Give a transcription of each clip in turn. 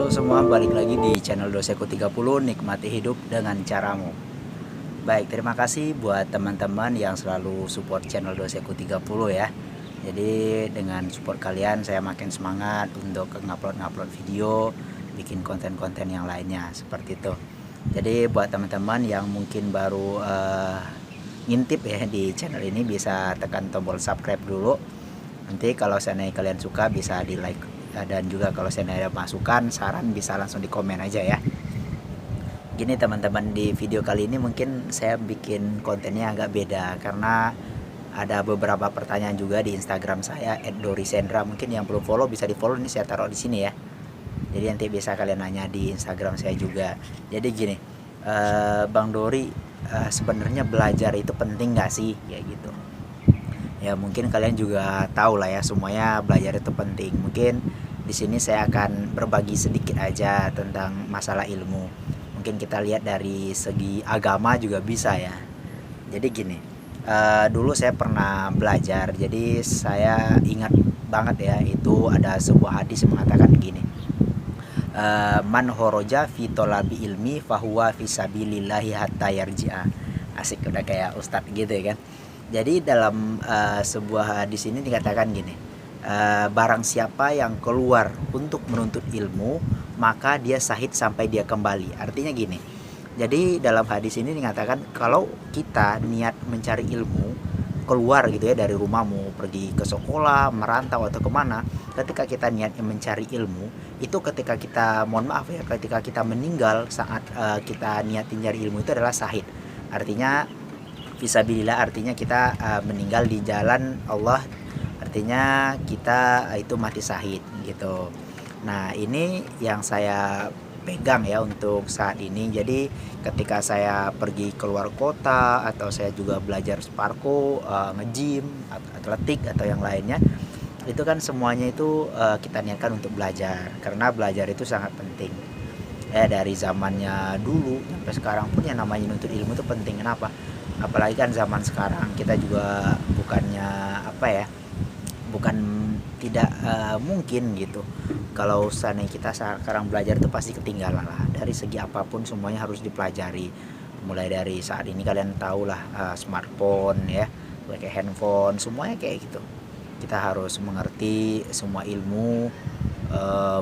Halo semua, balik lagi di channel Doseku 30, nikmati hidup dengan caramu. Baik, terima kasih buat teman-teman yang selalu support channel Doseku 30 ya. Jadi dengan support kalian saya makin semangat untuk ngupload video, bikin konten-konten yang lainnya seperti itu. Jadi buat teman-teman yang mungkin baru ngintip ya di channel ini, bisa tekan tombol subscribe dulu. Nanti kalau seandainya kalian suka bisa di like, dan juga kalau seandainya ada masukan, saran, bisa langsung di komen aja ya. Gini teman-teman, di video kali ini mungkin saya bikin kontennya agak beda karena ada beberapa pertanyaan juga di Instagram saya @dorisendra. Mungkin yang belum follow bisa di follow, ini saya taruh di sini ya. Jadi nanti bisa kalian nanya di Instagram saya juga. Jadi gini, Bang Dori, sebenarnya belajar itu penting nggak sih? Ya gitu. Ya mungkin kalian juga tahu lah ya, semuanya belajar itu penting. Mungkin di sini saya akan berbagi sedikit aja tentang masalah ilmu. Mungkin kita lihat dari segi agama juga bisa ya. Jadi gini, dulu saya pernah belajar. Jadi saya ingat banget ya, itu ada sebuah hadis yang mengatakan gini. Man horoja fi tolabi ilmi fahuwa fi sabilillahi hatta yarji'a. Asik, udah kayak ustadz gitu ya kan. Jadi dalam sebuah hadis ini dikatakan gini, barang siapa yang keluar untuk menuntut ilmu, maka dia syahid sampai dia kembali. Artinya gini, jadi dalam hadis ini dikatakan kalau kita niat mencari ilmu, keluar gitu ya dari rumahmu, pergi ke sekolah, merantau atau kemana, ketika kita niat mencari ilmu, itu ketika kita, mohon maaf ya, ketika kita meninggal saat kita niatin cari ilmu, itu adalah syahid. Artinya fisabilillah, artinya kita meninggal di jalan Allah, artinya kita itu mati syahid gitu. Nah ini yang saya pegang ya untuk saat ini. Jadi ketika saya pergi keluar kota atau saya juga belajar sparko, nge-gym, atletik atau yang lainnya, itu kan semuanya itu kita niatkan untuk belajar, karena belajar itu sangat penting ya. Dari zamannya dulu sampai sekarang pun yang namanya nuntut ilmu itu penting. Kenapa? Apalagi kan zaman sekarang kita juga bukannya apa ya, bukan tidak mungkin gitu kalau seandainya kita sekarang belajar itu pasti ketinggalan lah. Dari segi apapun semuanya harus dipelajari. Mulai dari saat ini kalian tahu lah, smartphone ya, pakai handphone, semuanya kayak gitu. Kita harus mengerti semua ilmu,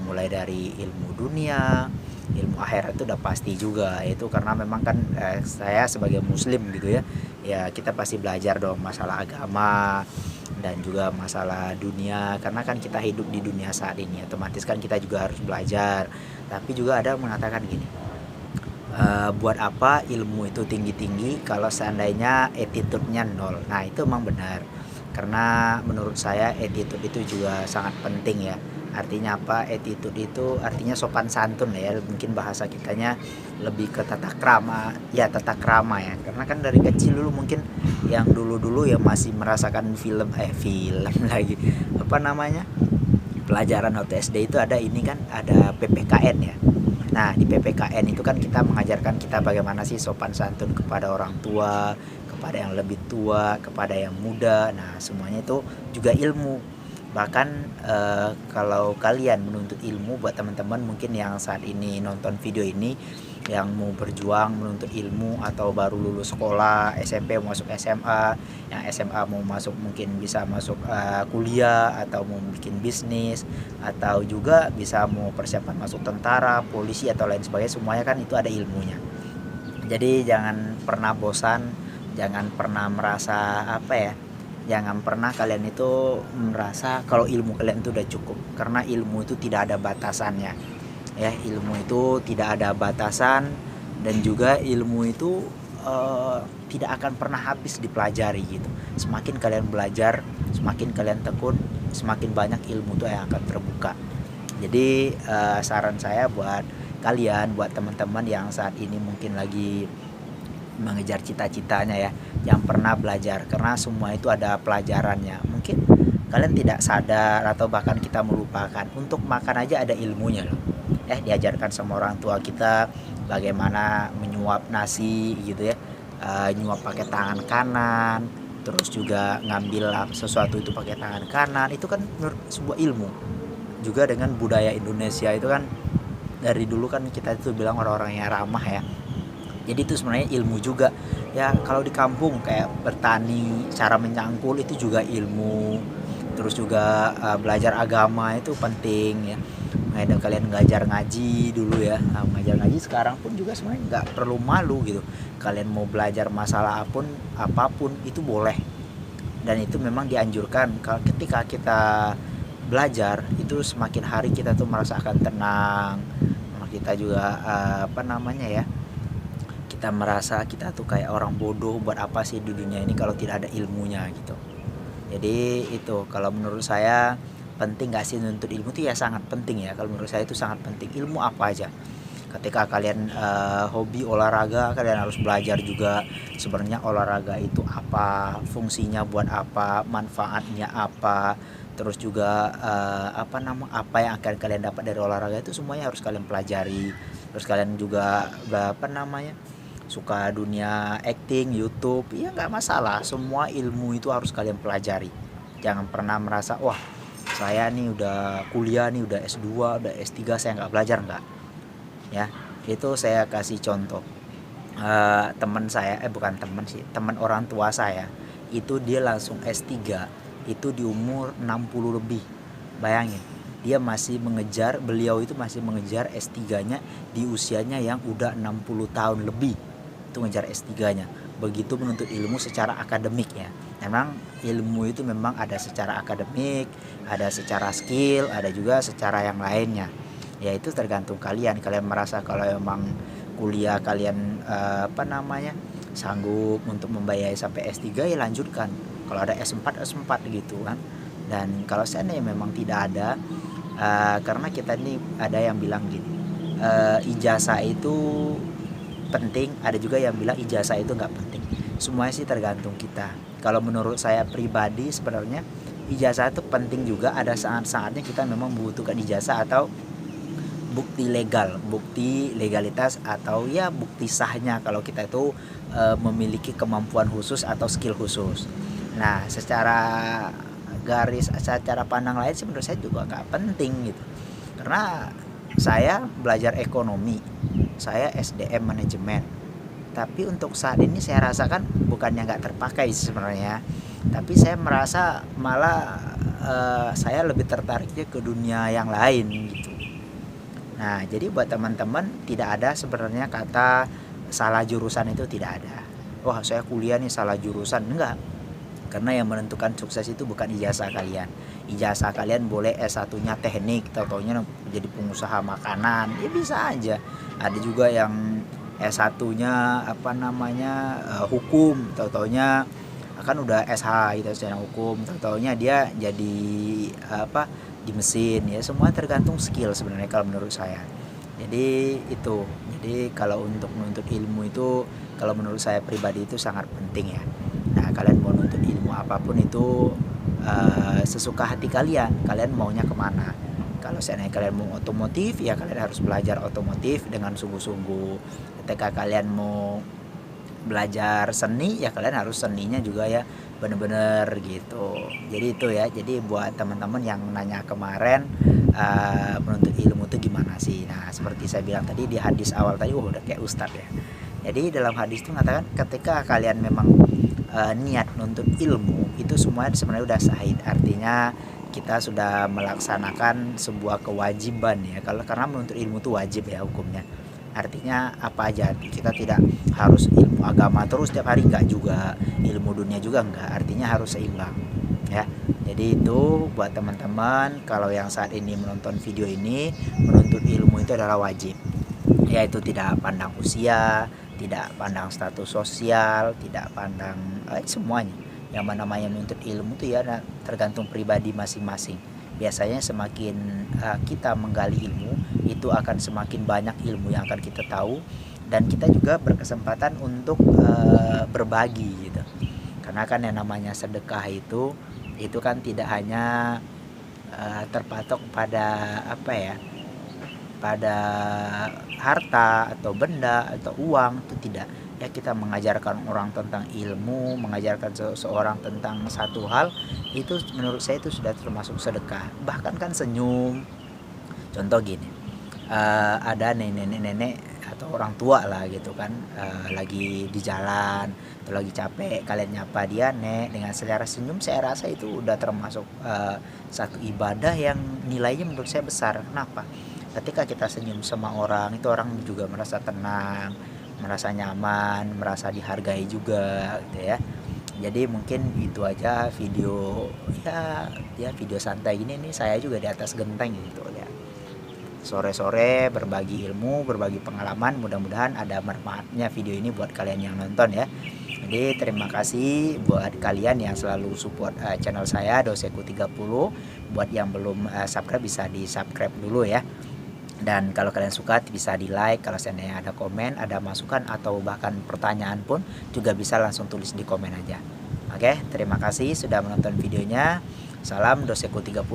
mulai dari ilmu dunia, ilmu akhirat itu udah pasti juga. Itu karena memang kan saya sebagai muslim gitu ya, ya kita pasti belajar dong masalah agama dan juga masalah dunia, karena kan kita hidup di dunia saat ini, otomatis kan kita juga harus belajar. Tapi juga ada yang mengatakan gini, buat apa ilmu itu tinggi-tinggi kalau seandainya attitude-nya nol. Nah itu memang benar, karena menurut saya attitude itu juga sangat penting ya. Artinya apa? Attitude itu artinya sopan santun ya, mungkin bahasa kitanya lebih ke tata krama ya, tata krama ya. Karena kan dari kecil dulu mungkin yang dulu-dulu ya masih merasakan film lagi apa namanya, pelajaran waktu SD itu ada ini kan, ada PPKN ya. Nah di PPKN itu kan kita mengajarkan kita bagaimana sih sopan santun kepada orang tua, kepada yang lebih tua, kepada yang muda. Nah semuanya itu juga ilmu. Bahkan kalau kalian menuntut ilmu, buat teman-teman mungkin yang saat ini nonton video ini, yang mau berjuang menuntut ilmu atau baru lulus sekolah SMP mau masuk SMA, yang SMA mau masuk mungkin bisa masuk kuliah atau mau bikin bisnis, atau juga bisa mau persiapan masuk tentara, polisi atau lain sebagainya, semuanya kan itu ada ilmunya. Jadi jangan pernah bosan, jangan pernah merasa apa ya, jangan pernah kalian itu merasa kalau ilmu kalian itu udah cukup, karena ilmu itu tidak ada batasannya ya. Ilmu itu tidak ada batasan, dan juga ilmu itu tidak akan pernah habis dipelajari gitu. Semakin kalian belajar, semakin kalian tekun, semakin banyak ilmu itu yang akan terbuka. Jadi saran saya buat kalian, buat teman-teman yang saat ini mungkin lagi mengejar cita-citanya ya, yang pernah belajar, karena semua itu ada pelajarannya. Mungkin kalian tidak sadar atau bahkan kita melupakan, untuk makan aja ada ilmunya loh. Diajarkan sama orang tua kita bagaimana menyuap nasi gitu ya, nyuap pakai tangan kanan, terus juga ngambil sesuatu itu pakai tangan kanan. Itu kan sebuah ilmu. Juga dengan budaya Indonesia itu kan dari dulu kan kita itu bilang orang-orang yang ramah ya. Jadi itu sebenarnya ilmu juga ya. Kalau di kampung kayak bertani, cara menyangkul itu juga ilmu. Terus juga belajar agama itu penting ya. Ada kalian ngajar ngaji dulu ya, ngajar ngaji sekarang pun juga sebenarnya nggak perlu malu gitu. Kalian mau belajar masalah apapun itu boleh, dan itu memang dianjurkan. Kalau ketika kita belajar itu semakin hari kita tuh merasakan tenang, kita juga kita merasa kita tuh kayak orang bodoh, buat apa sih di dunia ini kalau tidak ada ilmunya gitu. Jadi itu kalau menurut saya penting gak sih nuntut ilmu itu ya, sangat penting ya. Kalau menurut saya itu sangat penting, ilmu apa aja. Ketika kalian hobi olahraga, kalian harus belajar juga sebenarnya olahraga itu apa, fungsinya buat apa, manfaatnya apa. Terus juga apa yang akan kalian dapat dari olahraga itu semuanya harus kalian pelajari. Terus kalian juga suka dunia acting, YouTube, ya nggak masalah. Semua ilmu itu harus kalian pelajari. Jangan pernah merasa wah saya nih udah kuliah nih, udah S2, udah S3 saya nggak belajar, nggak ya. Itu saya kasih contoh, teman saya, bukan teman sih, teman orang tua saya itu dia langsung S3 itu di umur 60 lebih. Bayangin, beliau itu masih mengejar S3-nya di usianya yang udah 60 tahun lebih. Itu ngejar S3-nya. Begitu menuntut ilmu secara akademik ya. Memang ilmu itu memang ada secara akademik, ada secara skill, ada juga secara yang lainnya. Ya itu tergantung kalian. Kalian merasa kalau emang kuliah kalian sanggup untuk membayar sampai S3 ya lanjutkan. Kalau ada S4 gitu kan. Dan kalau seandainya memang tidak ada, karena kita ini ada yang bilang gini, ijazah itu penting, ada juga yang bilang ijazah itu nggak penting. Semuanya sih tergantung kita. Kalau menurut saya pribadi sebenarnya ijazah itu penting juga. Ada saat-saatnya kita memang membutuhkan ijazah atau bukti legalitas atau ya bukti sahnya kalau kita itu memiliki kemampuan khusus atau skill khusus. Nah secara pandang lain sih menurut saya juga nggak penting gitu. Karena saya belajar ekonomi, saya SDM manajemen, tapi untuk saat ini saya rasakan bukannya nggak terpakai sebenarnya, tapi saya merasa malah saya lebih tertariknya ke dunia yang lain gitu. Nah jadi buat teman-teman tidak ada sebenarnya kata salah jurusan, itu tidak ada. Wah saya kuliah nih salah jurusan, enggak. Karena yang menentukan sukses itu bukan ijazah kalian. Ijazah kalian boleh S1-nya teknik, taunya jadi pengusaha makanan, ya bisa aja. Ada juga yang S1-nya hukum, taunya kan udah SH gitu, secara hukum, taunya dia jadi di mesin ya. Semua tergantung skill sebenarnya kalau menurut saya. Jadi itu. Jadi kalau untuk menuntut ilmu itu kalau menurut saya pribadi itu sangat penting ya. Nah kalian mau nuntut ilmu apapun itu sesuka hati kalian maunya kemana. Kalau seandainya kalian mau otomotif ya kalian harus belajar otomotif dengan sungguh-sungguh. Ketika kalian mau belajar seni ya kalian harus seninya juga ya bener-bener gitu. Jadi itu ya. Jadi buat teman-teman yang nanya kemarin menuntut ilmu itu gimana sih. Nah seperti saya bilang tadi di hadis awal tadi, udah kayak ustadz ya. Jadi dalam hadis itu mengatakan ketika kalian memang niat nuntut ilmu itu semuanya sebenarnya udah sahih. Artinya kita sudah melaksanakan sebuah kewajiban ya. Karena menuntut ilmu itu wajib ya hukumnya. Artinya apa aja, kita tidak harus ilmu agama terus setiap hari, enggak juga, ilmu dunia juga enggak. Artinya harus seimbang ya. Jadi itu buat teman-teman, kalau yang saat ini menonton video ini, menuntut ilmu itu adalah wajib. Yaitu tidak pandang usia, tidak pandang status sosial, tidak pandang semuanya. Yang namanya menuntut ilmu itu ya tergantung pribadi masing-masing. Biasanya semakin kita menggali ilmu, itu akan semakin banyak ilmu yang akan kita tahu, dan kita juga berkesempatan untuk berbagi gitu. Karena kan yang namanya sedekah itu kan tidak hanya terpatok pada pada harta atau benda atau uang, itu tidak ya. Kita mengajarkan orang tentang ilmu, mengajarkan seseorang tentang satu hal, itu menurut saya itu sudah termasuk sedekah. Bahkan kan senyum, contoh gini, ada nenek-nenek atau orang tua lah gitu kan, lagi di jalan atau lagi capek, kalian nyapa dia nek dengan selera senyum, saya rasa itu udah termasuk satu ibadah yang nilainya menurut saya besar. Kenapa? Ketika kita senyum sama orang, itu orang juga merasa tenang, merasa nyaman, merasa dihargai juga gitu ya. Jadi mungkin itu aja video video santai gini nih, saya juga di atas genteng gitu ya. Sore-sore berbagi ilmu, berbagi pengalaman, mudah-mudahan ada manfaatnya video ini buat kalian yang nonton ya. Jadi terima kasih buat kalian yang selalu support channel saya Doseku 30. Buat yang belum subscribe bisa di subscribe dulu ya. Dan kalau kalian suka bisa di like, kalau seandainya ada komen, ada masukan atau bahkan pertanyaan pun juga bisa langsung tulis di komen aja. Oke, terima kasih sudah menonton videonya. Salam Doseku 30,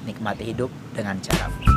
nikmati hidup dengan cara